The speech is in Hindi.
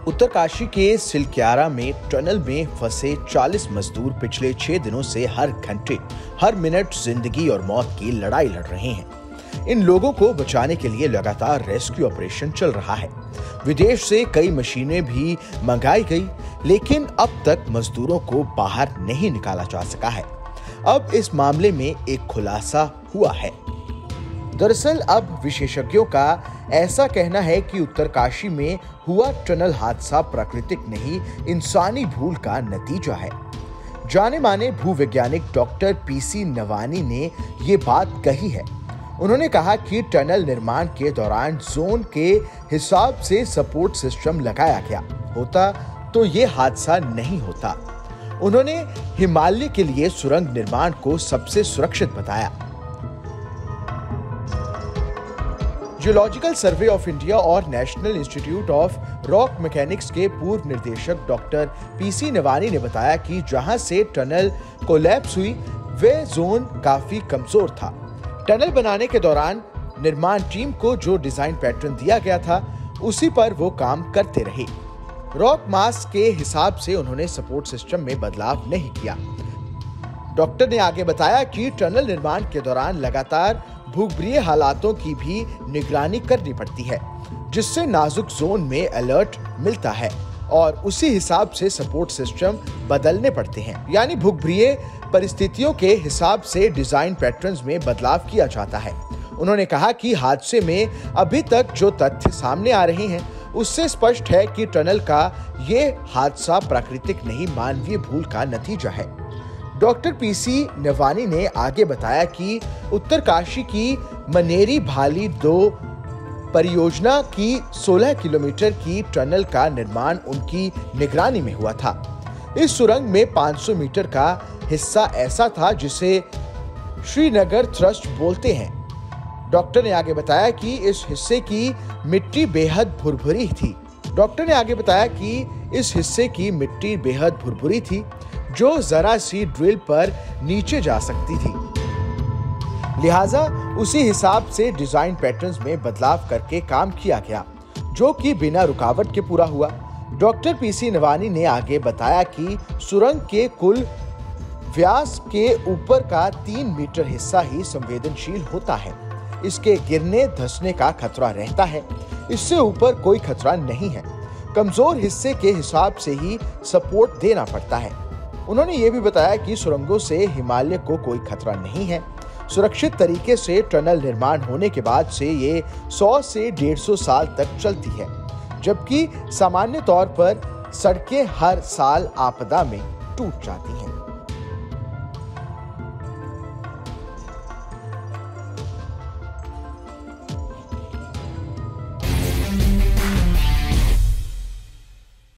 उत्तरकाशी के सिलक्यारा में टनल में फंसे 40 मजदूर पिछले 6 दिनों से हर घंटे हर मिनट जिंदगी और मौत की लड़ाई लड़ रहे हैं। इन लोगों को बचाने के लिए लगातार रेस्क्यू ऑपरेशन चल रहा है। विदेश से कई मशीनें भी मंगाई गई, लेकिन अब तक मजदूरों को बाहर नहीं निकाला जा सका है। अब इस मामले में एक खुलासा हुआ है। दरअसल अब विशेषज्ञों का ऐसा कहना है कि उत्तरकाशी में हुआ टनल हादसा प्राकृतिक नहीं, इंसानी भूल का नतीजा है। जाने माने भूवैज्ञानिक डॉक्टर पीसी नवानी ने ये बात कही है। उन्होंने कहा कि टनल निर्माण के दौरान जोन के हिसाब से सपोर्ट सिस्टम लगाया गया होता तो ये हादसा नहीं होता। उन्होंने हिमालय के लिए सुरंग निर्माण को सबसे सुरक्षित बताया। जियोलॉजिकल सर्वे ऑफ इंडिया और national institute of rock mechanics के पूर्व निदेशक डॉक्टर पीसी नवानी ने बताया कि जहां से टनल कोलैप्स हुई वह जोन काफी कमजोर था। टनल बनाने के दौरान निर्माण टीम को जो डिजाइन पैटर्न दिया गया था उसी पर वो काम करते रहे। रॉक मास के हिसाब से उन्होंने सपोर्ट सिस्टम में बदलाव नहीं किया। डॉक्टर ने आगे बताया कि टनल निर्माण के दौरान लगातार भूगर्भीय हालातों की भी निगरानी करनी पड़ती है, जिससे नाजुक जोन में अलर्ट मिलता है और उसी हिसाब से सपोर्ट सिस्टम बदलने पड़ते हैं। यानी भूगर्भीय परिस्थितियों के हिसाब से डिजाइन पैटर्न्स में बदलाव किया जाता है। उन्होंने कहा कि हादसे में अभी तक जो तथ्य सामने आ रहे हैं उससे स्पष्ट है कि टनल का ये हादसा प्राकृतिक नहीं, मानवीय भूल का नतीजा है। डॉक्टर पीसी नवानी ने आगे बताया कि उत्तरकाशी की मनेरी भाली 2 परियोजना की 16 किलोमीटर की टनल का निर्माण उनकी निगरानी में हुआ था। इस सुरंग में 500 मीटर का हिस्सा ऐसा था जिसे श्रीनगर थ्रस्ट बोलते हैं। डॉक्टर ने आगे बताया कि इस हिस्से की मिट्टी बेहद भुरभुरी थी, जो जरा सी ड्रिल पर नीचे जा सकती थी। लिहाजा उसी हिसाब से डिजाइन पैटर्न्स में बदलाव करके काम किया गया, जो कि बिना रुकावट के पूरा हुआ। डॉक्टर पीसी नवानी ने आगे बताया कि सुरंग के कुल व्यास के ऊपर का 3 मीटर हिस्सा ही संवेदनशील होता है। इसके गिरने धंसने का खतरा रहता है, इससे ऊपर कोई खतरा नहीं है। कमजोर हिस्से के हिसाब से ही सपोर्ट देना पड़ता है। उन्होंने ये भी बताया कि सुरंगों से हिमालय को कोई खतरा नहीं है। सुरक्षित तरीके से टनल निर्माण होने के बाद से ये 100 से 150 साल तक चलती है, जबकि सामान्य तौर पर सड़कें हर साल आपदा में टूट जाती हैं।